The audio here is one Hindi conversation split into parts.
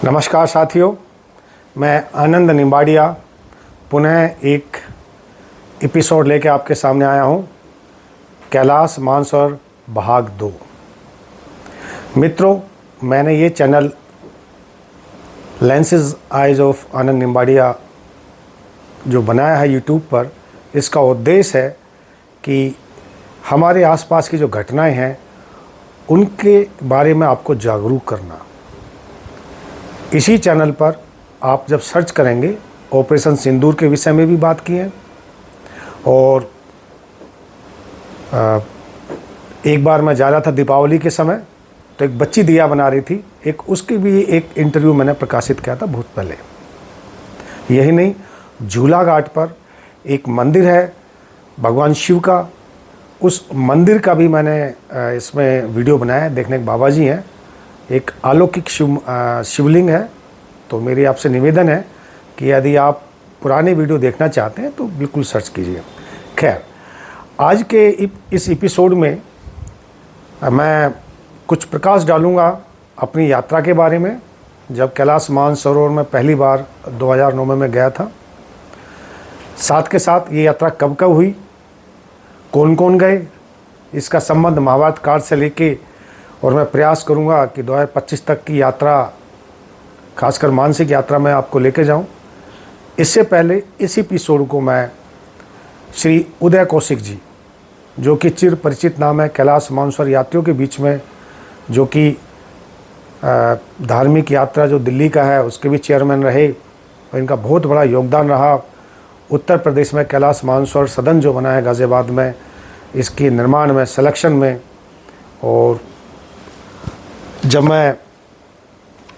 नमस्कार साथियों, मैं आनंद निम्बाड़िया पुनः एक एपिसोड लेके आपके सामने आया हूँ। कैलाश मानसरोवर भाग 2। मित्रों, मैंने ये चैनल लेंसेज आइज ऑफ आनंद निम्बाड़िया जो बनाया है यूट्यूब पर, इसका उद्देश्य है कि हमारे आसपास की जो घटनाएं हैं उनके बारे में आपको जागरूक करना। इसी चैनल पर आप जब सर्च करेंगे, ऑपरेशन सिंदूर के विषय में भी बात की है, और एक बार मैं जा रहा था दीपावली के समय, तो एक बच्ची दिया बना रही थी, उसकी भी एक इंटरव्यू मैंने प्रकाशित किया था बहुत पहले। यही नहीं, झूला घाट पर एक मंदिर है भगवान शिव का, उस मंदिर का भी मैंने इसमें वीडियो बनाया है। देखने के बाबा जी हैं, एक अलौकिक शिवलिंग है। तो मेरी आपसे निवेदन है कि यदि आप पुराने वीडियो देखना चाहते हैं तो बिल्कुल सर्च कीजिए। खैर, आज के इस एपिसोड में मैं कुछ प्रकाश डालूंगा अपनी यात्रा के बारे में। जब कैलाश मानसरोवर में पहली बार 2009 में मैं गया था, साथ के साथ ये यात्रा कब कब हुई, कौन कौन गए, इसका संबंध महाभारत काल से लेके, और मैं प्रयास करूंगा कि 2025 तक की यात्रा, खासकर मानसिक यात्रा में आपको लेके जाऊं। इससे पहले इस एपिसोड को मैं श्री उदय कौशिक जी, जो कि चिर परिचित नाम है कैलाश मानसरोवर यात्रियों के बीच में, जो कि धार्मिक यात्रा जो दिल्ली का है उसके भी चेयरमैन रहे, और इनका बहुत बड़ा योगदान रहा। उत्तर प्रदेश में कैलाश मानसरोवर सदन जो बना है गाज़ियाबाद में, इसके निर्माण में, सिलेक्शन में। और जब मैं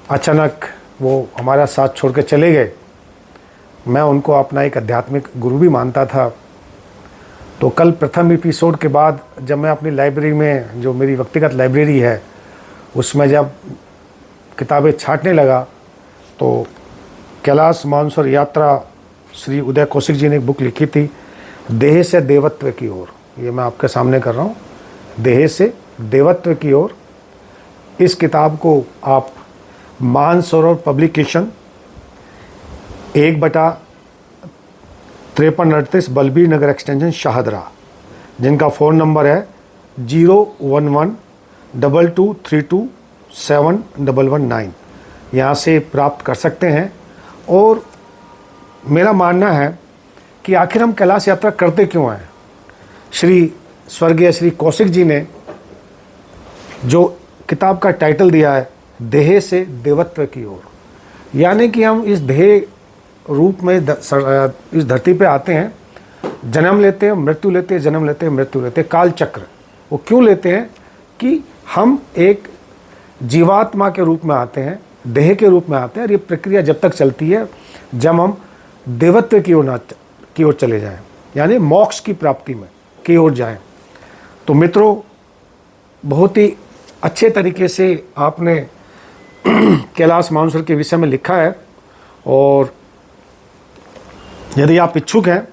अचानक वो हमारा साथ छोड़ के चले गए, मैं उनको अपना एक आध्यात्मिक गुरु भी मानता था। तो कल प्रथम एपिसोड के बाद जब मैं अपनी लाइब्रेरी में, जो मेरी व्यक्तिगत लाइब्रेरी है, उसमें जब किताबें छांटने लगा, तो कैलाश मानसरोवर यात्रा, श्री उदय कौशिक जी ने एक बुक लिखी थी, देह से देवत्व की ओर। ये मैं आपके सामने कर रहा हूँ, देह से देवत्व की ओर। इस किताब को आप मानसरोवर पब्लिकेशन 1/5338 बलबीर नगर एक्सटेंशन शाहदरा, जिनका फ़ोन नंबर है 01122327119, यहाँ से प्राप्त कर सकते हैं। और मेरा मानना है कि आखिर हम कैलाश यात्रा करते क्यों हैं। स्वर्गीय श्री कौशिक जी ने जो किताब का टाइटल दिया है, देह से देवत्व की ओर, यानी कि हम इस देह रूप में इस धरती पे आते हैं, जन्म लेते हैं, मृत्यु लेते हैं, जन्म लेते हैं, मृत्यु लेते हैं, काल चक्र। वो क्यों लेते हैं कि हम एक जीवात्मा के रूप में आते हैं, देह के रूप में आते हैं, और ये प्रक्रिया जब तक चलती है जब हम देवत्व की ओर चले जाएं, यानी मोक्ष की प्राप्ति में की ओर जाएं। तो मित्रों, बहुत ही अच्छे तरीके से आपने कैलाश मानसरोवर के विषय में लिखा है, और यदि आप इच्छुक हैं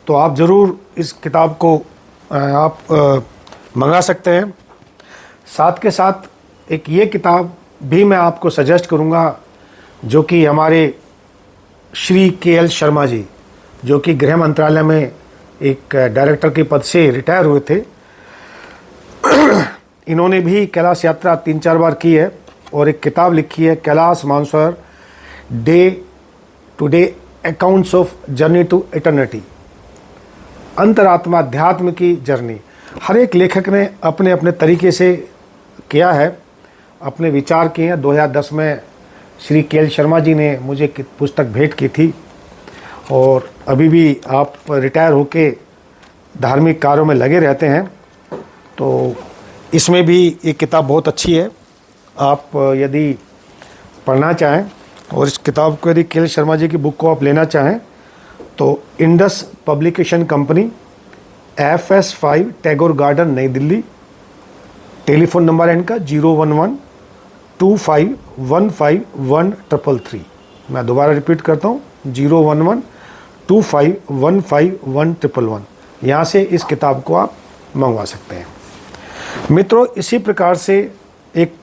तो आप ज़रूर इस किताब को आप मंगा सकते हैं। साथ के साथ एक ये किताब भी मैं आपको सजेस्ट करूंगा, जो कि हमारे श्री KL शर्मा जी, जो कि गृह मंत्रालय में एक डायरेक्टर के पद से रिटायर हुए थे, इन्होंने भी कैलाश यात्रा 3-4 बार की है, और एक किताब लिखी है, Kailash Mansarovar day to day accounts of journey to eternity, अंतरात्मा अध्यात्म की जर्नी। हर एक लेखक ने अपने अपने तरीके से किया है, अपने विचार किए हैं। 2010 में श्री KL शर्मा जी ने मुझे पुस्तक भेंट की थी, और अभी भी आप रिटायर होके धार्मिक कार्यों में लगे रहते हैं। तो इसमें भी एक किताब बहुत अच्छी है, आप यदि पढ़ना चाहें, और इस किताब को यदि KL शर्मा जी की बुक को आप लेना चाहें तो Indus publication company, FS5 Tagore garden, नई दिल्ली। टेलीफोन नंबर है इनका 01125151333। मैं दोबारा रिपीट करता हूँ, 01125151333। यहाँ से इस किताब को आप मंगवा सकते हैं। मित्रों, इसी प्रकार से एक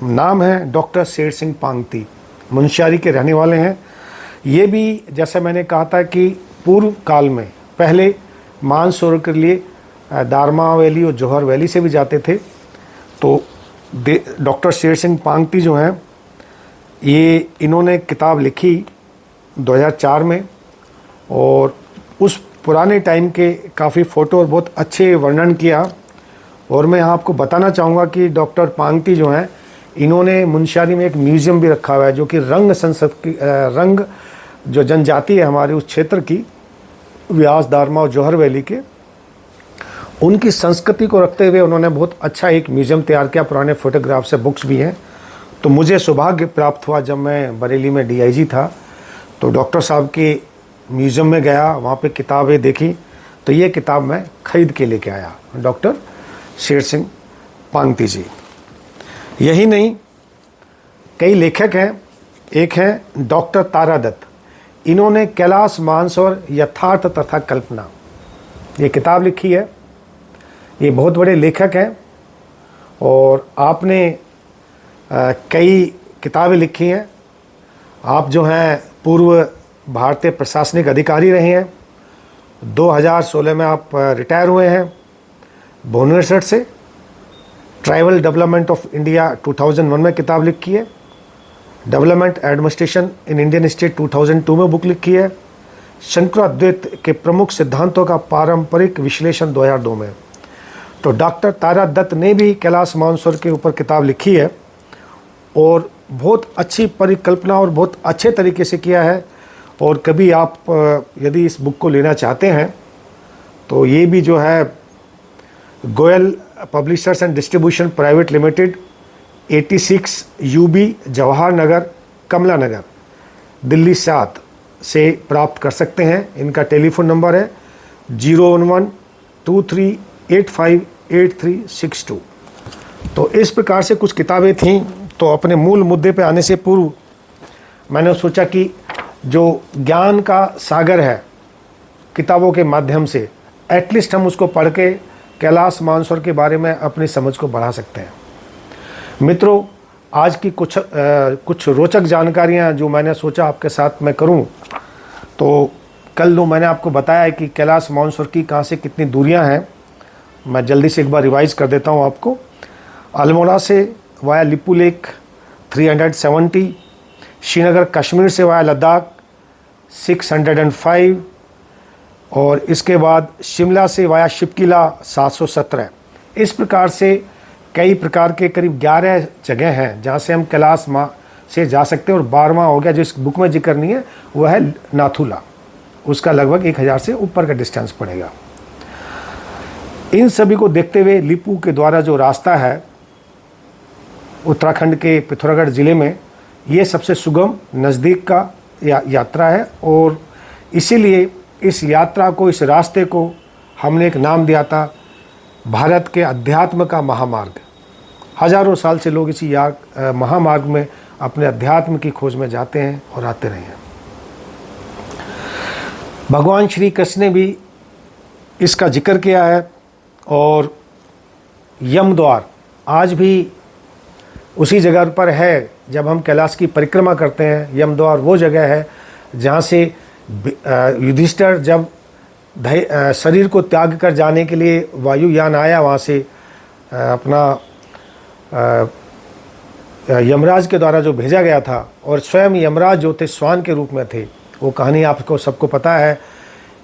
नाम है डॉक्टर शेर सिंह पांगती, मुंशियारी के रहने वाले हैं। ये भी जैसे मैंने कहा था कि पूर्व काल में पहले मानसरोवर के लिए दारमा वैली और जौहर वैली से भी जाते थे। तो डॉक्टर शेर सिंह पांगती जो हैं, ये इन्होंने किताब लिखी 2004 में, और उस पुराने टाइम के काफ़ी फ़ोटो और बहुत अच्छे वर्णन किया। और मैं आपको बताना चाहूँगा कि डॉक्टर पांगती जो हैं, इन्होंने मुंशियारी में एक म्यूज़ियम भी रखा हुआ है जो कि रंग संस्कृति रंग जो जनजाति है हमारे उस क्षेत्र की, व्यास, दारमा और जौहर वैली के, उनकी संस्कृति को रखते हुए उन्होंने बहुत अच्छा एक म्यूज़ियम तैयार किया। पुराने फ़ोटोग्राफ से बुक्स भी हैं। तो मुझे सौभाग्य प्राप्त हुआ जब मैं बरेली में DIG था, तो डॉक्टर साहब के म्यूज़ियम में गया, वहाँ पे किताबें देखी, तो ये किताब मैं ख़रीद के लेके आया, डॉक्टर शेर सिंह पांगती जी। यही नहीं, कई लेखक हैं। एक हैं डॉक्टर तारा दत्त, इन्होंने कैलाश मानसरोवर यथार्थ तथा कल्पना ये किताब लिखी है। ये बहुत बड़े लेखक हैं और आपने कई किताबें लिखी हैं। आप जो हैं पूर्व भारतीय प्रशासनिक अधिकारी रहे हैं। 2016 में आप रिटायर हुए हैं भुवनेश्वर से। ट्राइबल डेवलपमेंट ऑफ इंडिया 2001 में किताब लिखी है। Development administration in Indian state 2002 में बुक लिखी है। शंकराद्वैत के प्रमुख सिद्धांतों का पारंपरिक विश्लेषण 2002 में। तो डॉक्टर तारा दत्त ने भी कैलाश मानसरोवर के ऊपर किताब लिखी है और बहुत अच्छी परिकल्पना और बहुत अच्छे तरीके से किया है। और कभी आप यदि इस बुक को लेना चाहते हैं तो ये भी जो है Goyal publishers and distribution private limited, 86 UB Jawahar Nagar, Kamla Nagar, Delhi 7 से प्राप्त कर सकते हैं। इनका टेलीफोन नंबर है 011-2385-8362। तो इस प्रकार से कुछ किताबें थीं। तो अपने मूल मुद्दे पे आने से पूर्व मैंने सोचा कि जो ज्ञान का सागर है किताबों के माध्यम से, एटलीस्ट हम उसको पढ़ के कैलाश मानसरोवर के बारे में अपनी समझ को बढ़ा सकते हैं। मित्रों, आज की कुछ रोचक जानकारियां जो मैंने सोचा आपके साथ मैं करूं। तो कल जो मैंने आपको बताया है कि कैलाश मानसरोवर की कहां से कितनी दूरियां हैं, मैं जल्दी से एक बार रिवाइज कर देता हूं आपको। अल्मोड़ा से वाया लिपू लेक 370, श्रीनगर कश्मीर से वाया लद्दाख 605, और इसके बाद शिमला से वाया शिपकिला 717। इस प्रकार से कई प्रकार के करीब 11 जगह हैं जहाँ से हम कैलाश से जा सकते हैं। और 12वां हो गया जो इस बुक में जिक्र नहीं है, वह है नाथुला। उसका लगभग 1000 से ऊपर का डिस्टेंस पड़ेगा। इन सभी को देखते हुए लिपू के द्वारा जो रास्ता है उत्तराखंड के पिथौरागढ़ ज़िले में, ये सबसे सुगम नज़दीक का यात्रा है। और इसीलिए इस यात्रा को, इस रास्ते को हमने एक नाम दिया था भारत के अध्यात्म का महामार्ग। हजारों साल से लोग इसी महामार्ग में अपने अध्यात्म की खोज में जाते हैं और आते रहे हैं। भगवान श्री कृष्ण ने भी इसका जिक्र किया है। और यम द्वार आज भी उसी जगह पर है। जब हम कैलाश की परिक्रमा करते हैं, यम द्वार वो जगह है जहाँ से युधिष्ठिर जब शरीर को त्याग कर जाने के लिए वायुयान आया, वहाँ से अपना यमराज के द्वारा जो भेजा गया था, और स्वयं यमराज जो थे श्वान के रूप में थे। वो कहानी आपको सबको पता है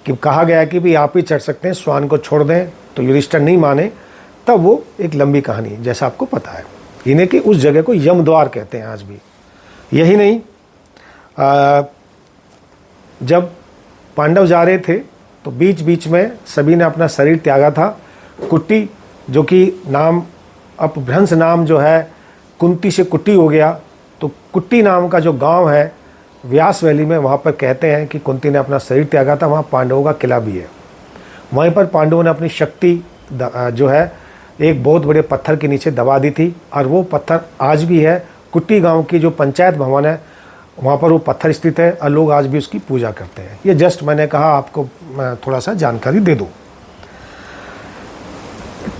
कि कहा गया कि भी आप ही चढ़ सकते हैं, श्वान को छोड़ दें। तो युधिष्ठिर नहीं माने, तब वो एक लंबी कहानी जैसा आपको पता है। इन्हें कि उस जगह को यम द्वार कहते हैं आज भी। यही नहीं, जब पांडव जा रहे थे तो बीच बीच में सभी ने अपना शरीर त्यागा था। कुट्टी, जो कि नाम अपभ्रंश नाम जो है कुंती से कुट्टी हो गया, तो कुट्टी नाम का जो गांव है व्यास वैली में, वहाँ पर कहते हैं कि कुंती ने अपना शरीर त्यागा था। वहाँ पांडवों का किला भी है। वहीं पर पांडवों ने अपनी शक्ति जो है एक बहुत बड़े पत्थर के नीचे दबा दी थी, और वो पत्थर आज भी है। कुट्टी गांव की जो पंचायत भवन है वहाँ पर वो पत्थर स्थित है और लोग आज भी उसकी पूजा करते हैं। ये जस्ट मैंने कहा आपको मैं थोड़ा सा जानकारी दे दूँ।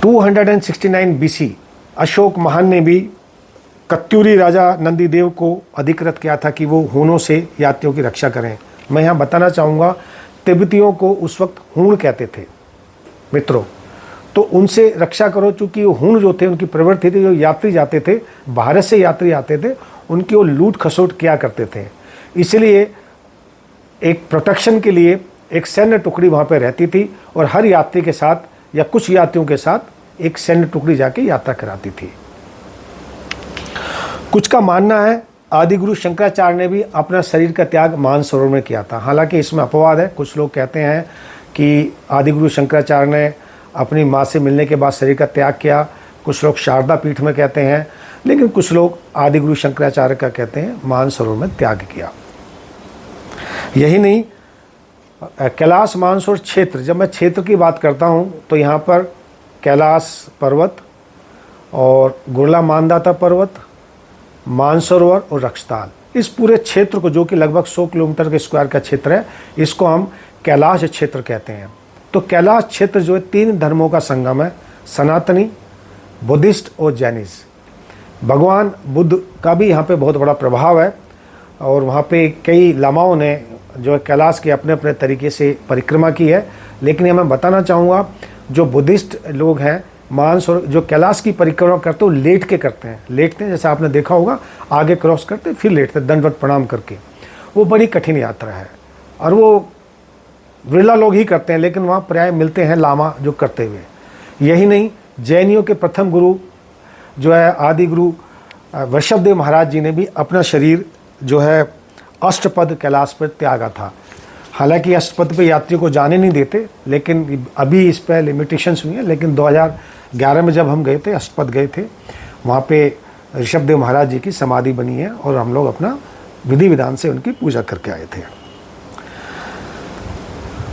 269 BC अशोक महान ने भी कत्यूरी राजा नंदीदेव को अधिकृत किया था कि वो हूणों से यात्रियों की रक्षा करें। मैं यहाँ बताना चाहूँगा, तिब्बतियों को उस वक्त हूण कहते थे मित्रों, तो उनसे रक्षा करो, चूँकि वो हूण जो थे उनकी प्रवृत्ति थी, जो यात्री जाते थे, भारत से यात्री आते थे, उनकी वो लूट खसोट किया करते थे। इसलिए एक प्रोटेक्शन के लिए एक सैन्य टुकड़ी वहाँ पर रहती थी और हर यात्री के साथ या कुछ यात्रियों के साथ एक सैन्य टुकड़ी जाके यात्रा कराती थी। कुछ का मानना है आदिगुरु शंकराचार्य ने भी अपना शरीर का त्याग मानसरोवर में किया था। हालांकि इसमें अपवाद है, कुछ लोग कहते हैं कि आदिगुरु शंकराचार्य ने अपनी माँ से मिलने के बाद शरीर का त्याग किया, कुछ लोग शारदा पीठ में कहते हैं, लेकिन कुछ लोग आदिगुरु शंकराचार्य का कहते हैं मानसरोवर में त्याग किया। यही नहीं, कैलाश मानसरोवर क्षेत्र, जब मैं क्षेत्र की बात करता हूँ तो यहाँ पर कैलाश पर्वत और गुरला मानदाता पर्वत, मानसरोवर और रक्षताल, इस पूरे क्षेत्र को, जो कि लगभग 100 किलोमीटर के स्क्वायर का क्षेत्र है, इसको हम कैलाश क्षेत्र कहते हैं। तो कैलाश क्षेत्र जो है 3 धर्मों का संगम है, सनातनी, बुद्धिस्ट और जैनिज्म। भगवान बुद्ध का भी यहाँ पे बहुत बड़ा प्रभाव है और वहाँ पे कई लामाओं ने जो है कैलाश की अपने अपने तरीके से परिक्रमा की है। लेकिन ये मैं बताना चाहूँगा, जो बुद्धिस्ट लोग हैं मानसरोवर जो कैलाश की परिक्रमा करते हो लेट के करते हैं, लेटते हैं, जैसे आपने देखा होगा, आगे क्रॉस करते फिर लेटते, दंडवत प्रणाम करके। वो बड़ी कठिन यात्रा है और वो विरला लोग ही करते हैं, लेकिन वहाँ प्राय मिलते हैं लामा जो करते हुए। यही नहीं, जैनियों के प्रथम गुरु जो है आदि गुरु वृषभदेव महाराज जी ने भी अपना शरीर जो है अष्टपद कैलाश पर त्यागा था। हालांकि अष्टपद पे यात्रियों को जाने नहीं देते, लेकिन अभी इस पर लिमिटेशंस हुई हैं। लेकिन 2011 में जब हम गए थे, अष्टपद गए थे, वहाँ पे ऋषभदेव महाराज जी की समाधि बनी है और हम लोग अपना विधि विधान से उनकी पूजा करके आए थे।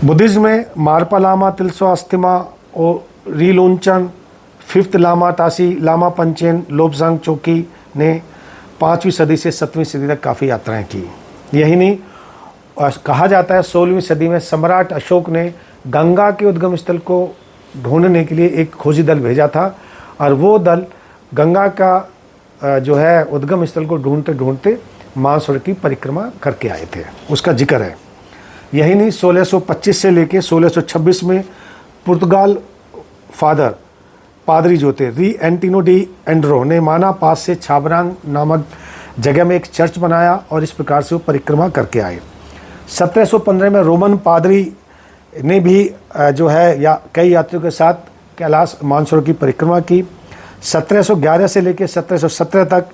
बुद्धिज्म में मारपा लामा तिलस्वा अस्तिमा और रीलोंचन, 5th लामा तासी लामा पंचेन लोब्जांग चौकी ने 5वीं सदी से 7वीं सदी तक काफ़ी यात्राएं की। यही नहीं, कहा जाता है 16वीं सदी में सम्राट अशोक ने गंगा के उद्गम स्थल को ढूंढने के लिए एक खोजी दल भेजा था और वो दल गंगा का जो है उद्गम स्थल को ढूंढते ढूंढते मानसरोवर की परिक्रमा करके आए थे, उसका जिक्र है। यही नहीं, 1625 से लेके 1626 में पुर्तगाल फादर पादरी जो थे री एंटिनो डी एंड्रो ने माना पास से छाबरांग नामक जगह में एक चर्च बनाया और इस प्रकार से वो परिक्रमा करके आए। 1715 में रोमन पादरी ने भी जो है या कई यात्रियों के साथ कैलाश मानसरोवर की परिक्रमा की। 1711 से लेकर 1717 तक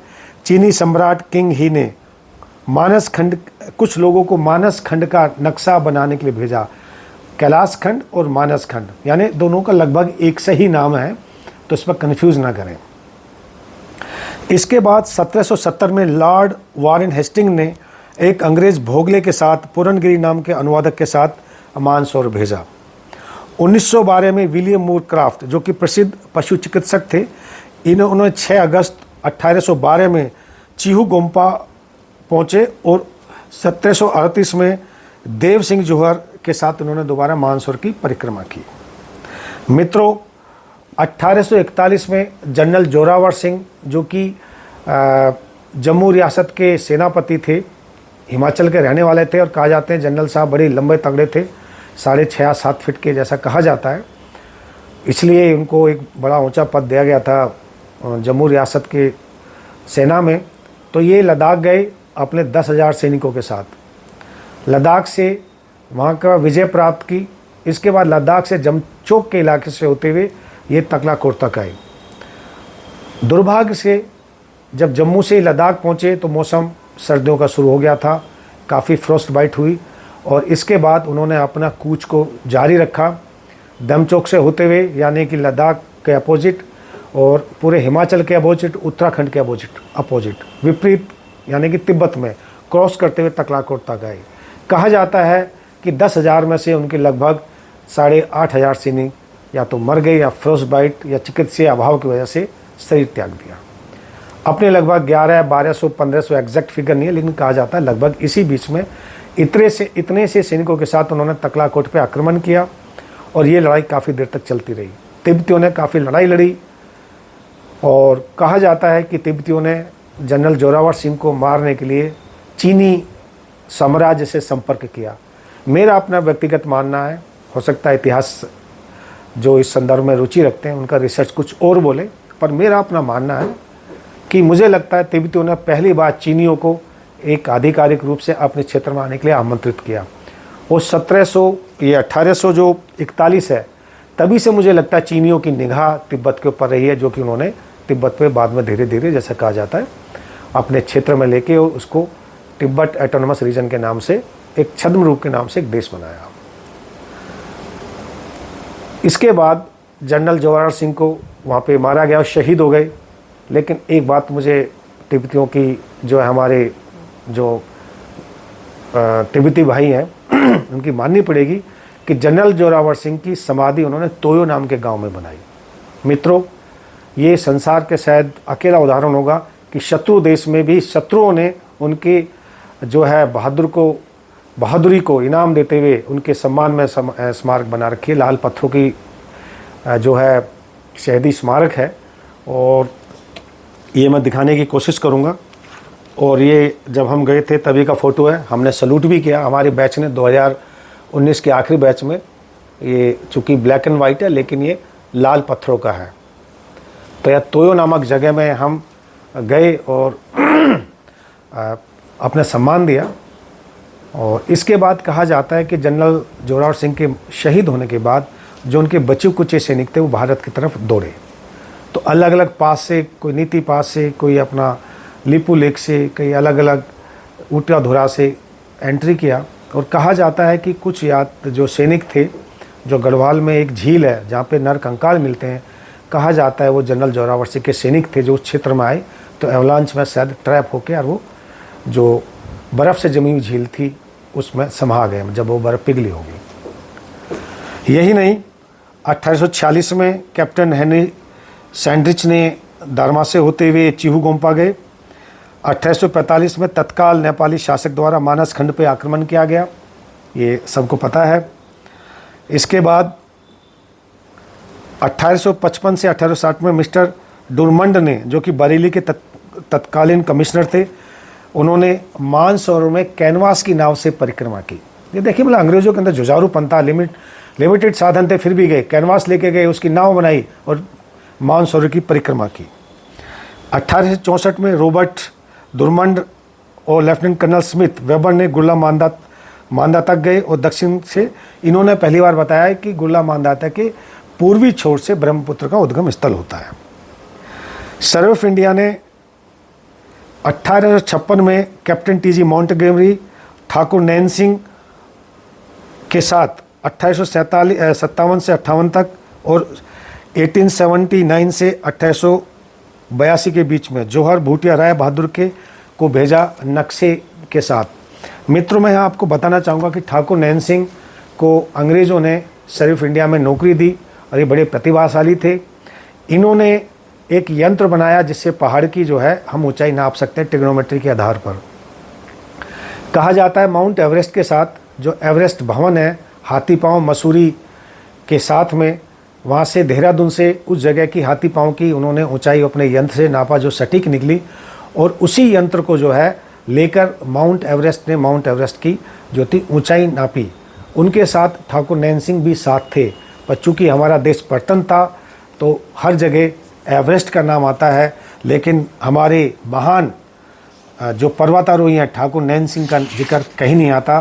चीनी सम्राट किंग ही ने मानस खंड, कुछ लोगों को मानस खंड का नक्शा बनाने के लिए भेजा। कैलाश खंड और मानस खंड यानी दोनों का लगभग एक से ही नाम है, तो इस पर कन्फ्यूज़ ना करें। इसके बाद 1770 में लॉर्ड वारेन हेस्टिंग ने एक अंग्रेज भोगले के साथ पूरनगिरी नाम के अनुवादक के साथ मानसरोवर भेजा। 1912 में विलियम मूर क्राफ्ट जो कि प्रसिद्ध पशु चिकित्सक थे, उन्होंने 6 अगस्त 1812 में चीहू गोम्पा पहुँचे और 1738 में देव सिंह जौहर के साथ उन्होंने दोबारा मानसरोवर की परिक्रमा की। मित्रों, 1841 में जनरल जोरावर सिंह जो कि जम्मू रियासत के सेनापति थे, हिमाचल के रहने वाले थे और कहा जाते हैं जनरल साहब बड़े लंबे तगड़े थे, 6.5-7 फीट के जैसा कहा जाता है, इसलिए उनको एक बड़ा ऊंचा पद दिया गया था जम्मू रियासत के सेना में। तो ये लद्दाख गए अपने 10,000 सैनिकों के साथ, लद्दाख से वहाँ का विजय प्राप्त की। इसके बाद लद्दाख से जमचोक के इलाके से होते हुए ये तकलाकोट तक आए। दुर्भाग्य से जब जम्मू से लद्दाख पहुँचे तो मौसम सर्दियों का शुरू हो गया था, काफ़ी फ्रॉस्ट बाइट हुई और इसके बाद उन्होंने अपना कूच को जारी रखा दमचोक से होते हुए, यानी कि लद्दाख के अपोजिट और पूरे हिमाचल के अपोजिट, उत्तराखंड के अपोजिट विपरीत यानी कि तिब्बत में क्रॉस करते हुए तकलाकोट तक आए। कहा जाता है कि 10,000 में से उनके लगभग 8,500 सैनिक या तो मर गए या फ्रॉस्ट बाइट या चिकित्सीय अभाव की वजह से शरीर त्याग दिया। अपने लगभग 1100, 1200 एग्जैक्ट फिगर नहीं है, लेकिन कहा जाता है लगभग इसी बीच में इतने से सैनिकों के साथ उन्होंने तकलाकोट पे आक्रमण किया और ये लड़ाई काफ़ी देर तक चलती रही। तिब्बतियों ने काफ़ी लड़ाई लड़ी और कहा जाता है कि तिब्बतियों ने जनरल जोरावर सिंह को मारने के लिए चीनी साम्राज्य से संपर्क किया। मेरा अपना व्यक्तिगत मानना है, हो सकता है इतिहास जो इस संदर्भ में रुचि रखते हैं उनका रिसर्च कुछ और बोले, पर मेरा अपना मानना है कि मुझे लगता है तिब्बतियों ने पहली बार चीनियों को एक आधिकारिक रूप से अपने क्षेत्र में आने के लिए आमंत्रित किया। वो 1700 या 1800 जो 41 है, तभी से मुझे लगता है चीनियों की निगाह तिब्बत के ऊपर रही है, जो कि उन्होंने तिब्बत पे बाद में धीरे धीरे, जैसा कहा जाता है, अपने क्षेत्र में लेके और उसको तिब्बत ऑटोनोमस रीजन के नाम से, एक छद्म रूप के नाम से एक देश बनाया। इसके बाद जनरल जोरावर सिंह को वहाँ पे मारा गया और शहीद हो गए। लेकिन एक बात मुझे तिब्बतियों की, जो है हमारे जो तिब्बती भाई हैं उनकी माननी पड़ेगी कि जनरल जोरावर सिंह की समाधि उन्होंने तोयो नाम के गांव में बनाई। मित्रों, ये संसार के शायद अकेला उदाहरण होगा कि शत्रु देश में भी शत्रुओं ने उनके जो है बहादुरी को इनाम देते हुए उनके सम्मान में स्मारक बना रखी है। लाल पत्थरों की जो है शहीदी स्मारक है, और ये मैं दिखाने की कोशिश करूँगा। और ये जब हम गए थे तभी का फ़ोटो है, हमने सलूट भी किया। हमारे बैच ने 2019 के आखिरी बैच में, ये चूँकि ब्लैक एंड वाइट है लेकिन ये लाल पत्थरों का है। तो यह तोयो नामक जगह में हम गए और अपने सम्मान दिया। और इसके बाद कहा जाता है कि जनरल जोरावर सिंह के शहीद होने के बाद जो उनके बचे कुचे सैनिक थे वो भारत की तरफ दौड़े। तो अलग अलग पास से, कोई नीति पास से, कोई अपना लिपू लेक से, कई अलग अलग ऊटाधुरा से एंट्री किया। और कहा जाता है कि कुछ जो सैनिक थे, जो गढ़वाल में एक झील है जहाँ पे नर कंकाल मिलते हैं, कहा जाता है वो जनरल जोरावर सिंह के सैनिक थे जो उस क्षेत्र में आए तो एवलांच में शायद ट्रैप होके और वो जो बर्फ़ से जमी हुई झील थी उसमें समा गए जब वो बर्फ़ पिघली होगी। यही नहीं, 1846 में कैप्टन हेनरी सैंड्रिच ने दारमा से होते हुए चिहुगोम्पा गए। 1845 में तत्काल नेपाली शासक द्वारा मानस खंड पर आक्रमण किया गया, ये सबको पता है। इसके बाद 1855 से 1860 में मिस्टर डुरमंड ने, जो कि बरेली के तत्कालीन कमिश्नर थे, उन्होंने मानसरोवर में कैनवास की नाव से परिक्रमा की। ये देखिए, मतलब अंग्रेजों के अंदर जुझारू पंथा, लिमिटेड साधन थे, फिर भी गए, कैनवास लेके गए, उसकी नाव बनाई और मानसरोवर की परिक्रमा की। 1864 में रॉबर्ट डुरमंड और लेफ्टिनेंट कर्नल स्मिथ वेबर ने गुरला मांदा तक गए और दक्षिण से इन्होंने पहली बार बताया कि गुरला मांदा के पूर्वी छोर से ब्रह्मपुत्र का उद्गम स्थल होता है। सर्वे ऑफ इंडिया ने 1856 में कैप्टन टीजी माउंटगेमरी, ठाकुर नैन सिंह के साथ 1857 से 58 तक और 1879 से 1882 के बीच में जौहर भूटिया राय बहादुर को भेजा नक्शे के साथ। मित्रों, मैं यहाँ आपको बताना चाहूँगा कि ठाकुर नैन सिंह को अंग्रेज़ों ने सर्वे ऑफ इंडिया में नौकरी दी और ये बड़े प्रतिभाशाली थे। इन्होंने एक यंत्र बनाया जिससे पहाड़ की जो है हम ऊंचाई नाप सकते हैं ट्रिग्नोमेट्री के आधार पर। कहा जाता है माउंट एवरेस्ट के साथ जो एवरेस्ट भवन है हाथी पाँव मसूरी के साथ में, वहाँ से देहरादून से उस जगह की हाथी पाँव की उन्होंने ऊंचाई अपने यंत्र से नापा जो सटीक निकली, और उसी यंत्र को जो है लेकर माउंट एवरेस्ट ने माउंट एवरेस्ट की जो थी ऊंचाई नापी। उनके साथ ठाकुर नैन सिंह भी साथ थे, पर चूँकि हमारा देश पर्यटन था तो हर जगह एवरेस्ट का नाम आता है, लेकिन हमारे महान जो पर्वतारोही हैं ठाकुर नैन सिंह का जिक्र कहीं नहीं आता।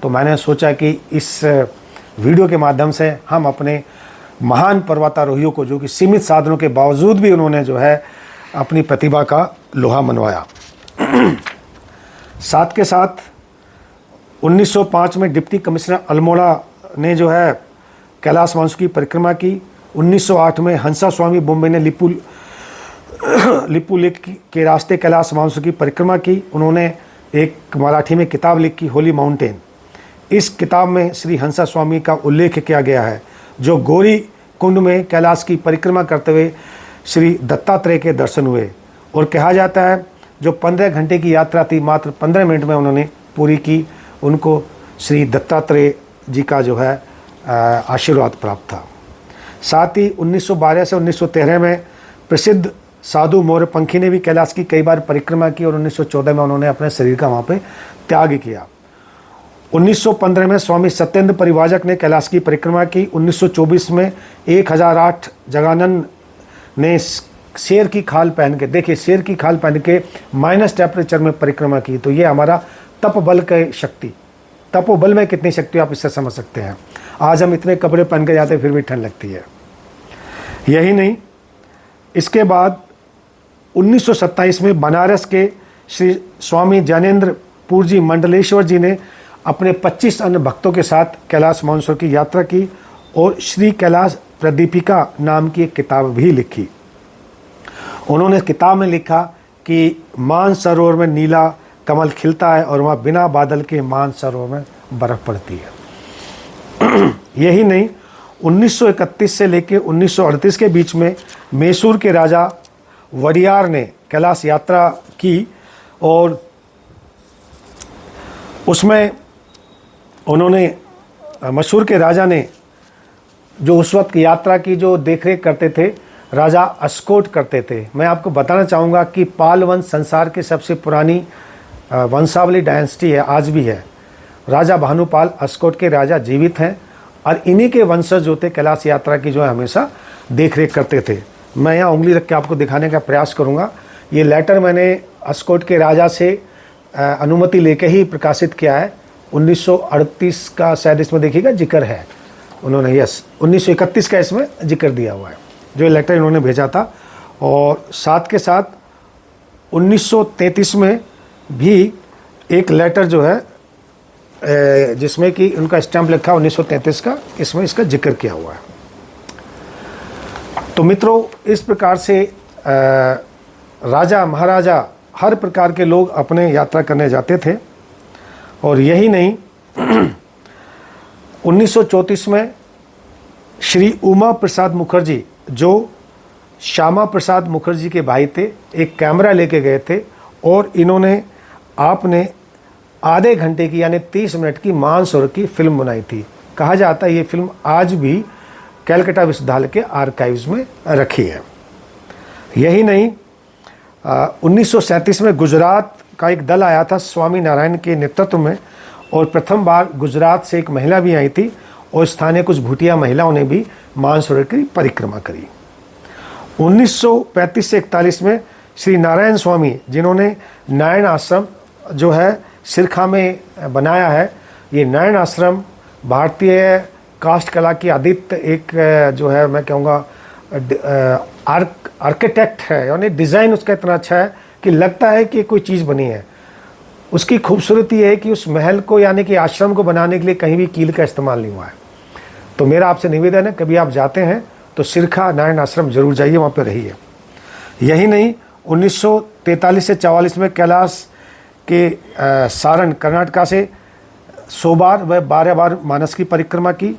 तो मैंने सोचा कि इस वीडियो के माध्यम से हम अपने महान पर्वतारोहियों को, जो कि सीमित साधनों के बावजूद भी उन्होंने जो है अपनी प्रतिभा का लोहा मनवाया। साथ के साथ 1905 में डिप्टी कमिश्नर अल्मोड़ा ने जो है कैलाश मानसरोवर की परिक्रमा की। 1908 में हंसा स्वामी बॉम्बे ने लिपू लेक के रास्ते कैलाश मानसरोवर की परिक्रमा की। उन्होंने एक मराठी में किताब लिखी होली माउंटेन। इस किताब में श्री हंसा स्वामी का उल्लेख किया गया है, जो गौरी कुंड में कैलाश की परिक्रमा करते हुए श्री दत्तात्रेय के दर्शन हुए। और कहा जाता है जो 15 घंटे की यात्रा थी मात्र 15 मिनट में उन्होंने पूरी की। उनको श्री दत्तात्रेय जी का जो है आशीर्वाद प्राप्त था। साथ ही 1912 से 1913 में प्रसिद्ध साधु मोरपंखी ने भी कैलाश की कई बार परिक्रमा की और 1914 में उन्होंने अपने शरीर का वहाँ पे त्याग किया। 1915 में स्वामी सत्येंद्र परिव्राजक ने कैलाश की परिक्रमा की। 1924 में 1008 जगानंद ने शेर की खाल पहन के, देखिए शेर की खाल पहन के माइनस टेम्परेचर में परिक्रमा की। तो ये हमारा तप बल की शक्ति, तपोबल में कितनी शक्ति आप इससे समझ सकते हैं। आज हम इतने कपड़े पहन के जाते फिर भी ठंड लगती है। यही नहीं, इसके बाद 1927 में बनारस के श्री स्वामी ज्ञानेंद्रपुर जी मंडलेश्वर जी ने अपने 25 अन्य भक्तों के साथ कैलाश मानसरोवर की यात्रा की और श्री कैलाश प्रदीपिका नाम की एक किताब भी लिखी। उन्होंने किताब में लिखा कि मानसरोवर में नीला कमल खिलता है और वहाँ बिना बादल के मानसरोवर में बर्फ़ पड़ती है। यही नहीं, 1931 से लेकर 1938 के बीच में मैसूर के राजा वडियार ने कैलाश यात्रा की और उसमें उन्होंने, मैसूर के राजा ने जो उस वक्त यात्रा की जो देखरेख करते थे, राजा अस्कोट करते थे। मैं आपको बताना चाहूँगा कि पाल वंश संसार की सबसे पुरानी वंशावली डायनेस्टी है, आज भी है। राजा भानुपाल अस्कोट के राजा जीवित हैं और इन्हीं के वंशज जो थे कैलाश यात्रा की जो है हमेशा देखरेख करते थे। मैं यहाँ उंगली रख के आपको दिखाने का प्रयास करूँगा। ये लेटर मैंने अस्कोट के राजा से अनुमति लेके ही प्रकाशित किया है। 1938 का शायद इसमें देखिएगा जिक्र है, उन्होंने 1931 का इसमें जिक्र दिया हुआ है, जो लेटर इन्होंने भेजा था। और साथ के साथ 1933 में भी एक लेटर जो है जिसमें कि उनका स्टैम्प लिखा 1933 का, इसमें इसका जिक्र किया हुआ है। तो मित्रों, इस प्रकार से राजा महाराजा हर प्रकार के लोग अपने यात्रा करने जाते थे। और यही नहीं, 1934 में श्री उमा प्रसाद मुखर्जी, जो श्यामा प्रसाद मुखर्जी के भाई थे, एक कैमरा लेके गए थे और इन्होंने आपने आधे घंटे की यानी 30 मिनट की मानसरोवर की फिल्म बनाई थी। कहा जाता है ये फिल्म आज भी कलकत्ता विश्वविद्यालय के आर्काइव्स में रखी है। यही नहीं, 1937 में गुजरात का एक दल आया था स्वामी नारायण के नेतृत्व में और प्रथम बार गुजरात से एक महिला भी आई थी और स्थानीय कुछ भूटिया महिलाओं ने भी मानसरोवर की परिक्रमा करी। 1935 से 41 में श्री नारायण स्वामी, जिन्होंने नारायण आश्रम जो है सिरखा में बनाया है, ये नारायण आश्रम भारतीय काष्ठ कला की आदित्य एक जो है मैं कहूँगा आर्किटेक्ट है, यानी डिज़ाइन उसका इतना अच्छा है कि लगता है कि कोई चीज़ बनी है। उसकी खूबसूरती है कि उस महल को यानी कि आश्रम को बनाने के लिए कहीं भी कील का इस्तेमाल नहीं हुआ है। तो मेरा आपसे निवेदन है, कभी आप जाते हैं तो सिरखा नारायण आश्रम जरूर जाइए, वहाँ पर रहिए। यही नहीं, 1943 से 44 में कैलाश के सारण कर्नाटका से 100 बार व 12 बार मानस की परिक्रमा की।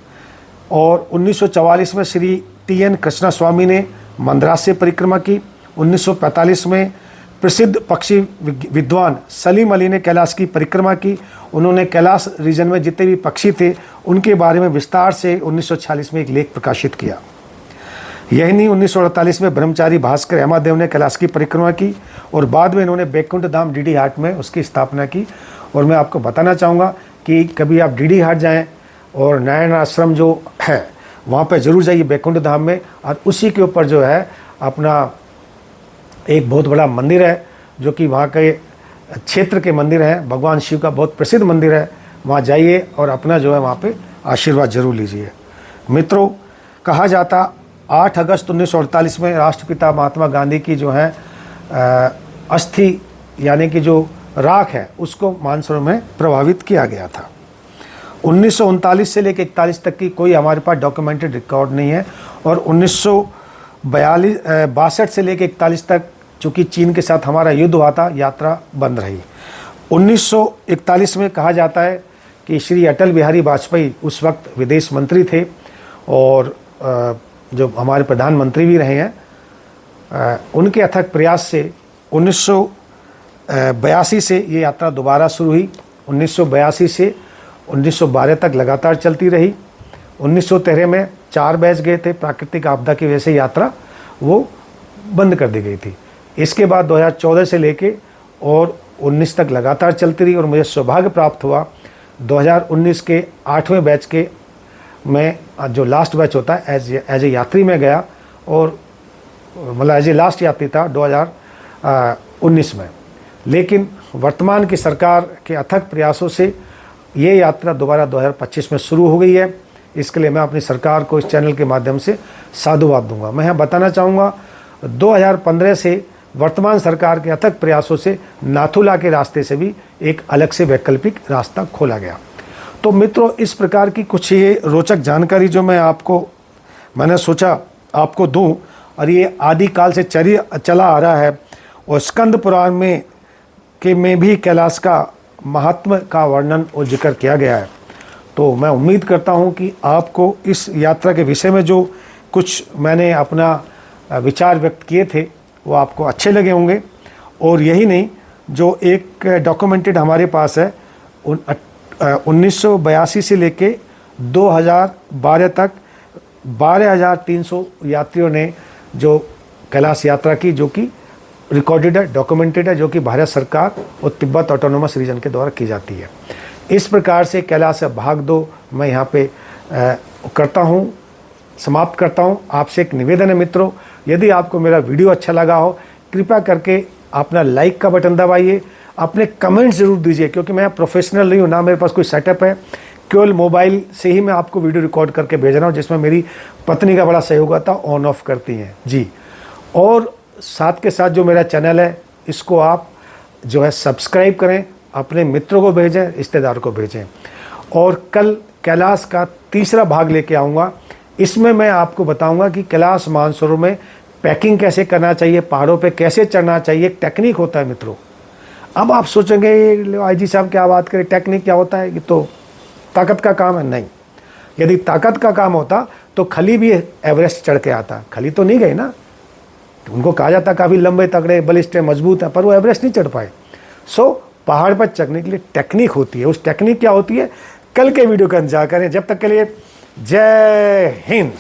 और 1944 में श्री TN कृष्णा स्वामी ने मद्रास से परिक्रमा की। 1945 में प्रसिद्ध पक्षी विद्वान सलीम अली ने कैलाश की परिक्रमा की। उन्होंने कैलाश रीजन में जितने भी पक्षी थे उनके बारे में विस्तार से 1946 में एक लेख प्रकाशित किया। यही नहीं, 1948 में ब्रह्मचारी भास्कर अहमदेव ने कैलाश की परिक्रमा की और बाद में इन्होंने बैकुंठ धाम DD हाट में उसकी स्थापना की। और मैं आपको बताना चाहूँगा कि कभी आप DD हाट जाएँ और नारायण आश्रम जो है वहाँ पर ज़रूर जाइए बैकुंठ धाम में, और उसी के ऊपर जो है अपना एक बहुत बड़ा मंदिर है जो कि वहाँ के क्षेत्र के मंदिर हैं, भगवान शिव का बहुत प्रसिद्ध मंदिर है। वहाँ जाइए और अपना जो है वहाँ पे आशीर्वाद जरूर लीजिए। मित्रों, कहा जाता 8 अगस्त 1948 में राष्ट्रपिता महात्मा गांधी की जो है अस्थि यानी कि जो राख है उसको मानसरोवर में प्रभावित किया गया था। 1939 से लेकर 41 तक की कोई हमारे पास डॉक्यूमेंटेड रिकॉर्ड नहीं है। और 1962 से लेकर 41 तक चूँकि चीन के साथ हमारा युद्ध हुआ था, यात्रा बंद रही। 1941 में कहा जाता है कि श्री अटल बिहारी वाजपेयी उस वक्त विदेश मंत्री थे और जो हमारे प्रधानमंत्री भी रहे हैं, उनके अथक प्रयास से 1982 से ये यात्रा दोबारा शुरू हुई। 1982 से 1912 तक लगातार चलती रही। 1913 में 4 बैच गए थे, प्राकृतिक आपदा की वजह से यात्रा वो बंद कर दी गई थी। इसके बाद 2014 से लेके और 19 तक लगातार चलती रही और मुझे सौभाग्य प्राप्त हुआ 2019 के 8वें बैच के मैं जो लास्ट बैच होता है एज ए यात्री में गया और मतलब एज ए लास्ट यात्री था 2019 में। लेकिन वर्तमान की सरकार के अथक प्रयासों से ये यात्रा दोबारा 2025 में शुरू हो गई है। इसके लिए मैं अपनी सरकार को इस चैनल के माध्यम से साधुवाद दूंगा। मैं यहाँ बताना चाहूँगा 2015 से वर्तमान सरकार के अथक प्रयासों से नाथुला के रास्ते से भी एक अलग से वैकल्पिक रास्ता खोला गया। तो मित्रों, इस प्रकार की कुछ ये रोचक जानकारी जो मैंने सोचा आपको दूं, और ये आदिकाल से चला आ रहा है और स्कंद पुराण में भी कैलाश का महात्म का वर्णन और जिक्र किया गया है। तो मैं उम्मीद करता हूं कि आपको इस यात्रा के विषय में जो कुछ मैंने अपना विचार व्यक्त किए थे वो आपको अच्छे लगे होंगे। और यही नहीं, जो एक डॉक्यूमेंटेड हमारे पास है 1982 से लेके 2012 तक 12,300 यात्रियों ने जो कैलाश यात्रा की, जो कि रिकॉर्डेड है, डॉक्यूमेंटेड है, जो कि भारत सरकार और तिब्बत ऑटोनोमस रीजन के द्वारा की जाती है। इस प्रकार से कैलाश भाग 2 मैं यहाँ पे समाप्त करता हूँ। आपसे एक निवेदन है मित्रों, यदि आपको मेरा वीडियो अच्छा लगा हो कृपया करके अपना लाइक का बटन दबाइए, अपने कमेंट्स ज़रूर दीजिए, क्योंकि मैं प्रोफेशनल नहीं हूँ, ना मेरे पास कोई सेटअप है, केवल मोबाइल से ही मैं आपको वीडियो रिकॉर्ड करके भेज रहा हूँ, जिसमें मेरी पत्नी का बड़ा सहयोग आता, ऑन ऑफ करती हैं जी। और साथ के साथ जो मेरा चैनल है इसको आप जो है सब्सक्राइब करें, अपने मित्रों को भेजें, रिश्तेदार को भेजें। और कल कैलाश का तीसरा भाग लेके आऊँगा। इसमें मैं आपको बताऊँगा कि कैलाश मानसरोवर में पैकिंग कैसे करना चाहिए, पहाड़ों पे कैसे चढ़ना चाहिए, एक टेक्निक होता है मित्रों। अब आप सोचेंगे IG साहब क्या बात करें, टेक्निक क्या होता है, ये तो ताकत का काम है। नहीं, यदि ताकत का काम होता तो खली भी एवरेस्ट चढ़ के आता। खली तो नहीं गए ना, उनको कहा जाता काफ़ी लंबे तगड़े बलिष्ठ मजबूत है, पर वो एवरेस्ट नहीं चढ़ पाए। सो पहाड़ पर चढ़ने के लिए टेक्निक होती है। उस टेक्निक क्या होती है कल के वीडियो का इंतजार करें। जब तक के लिए जय हिंद।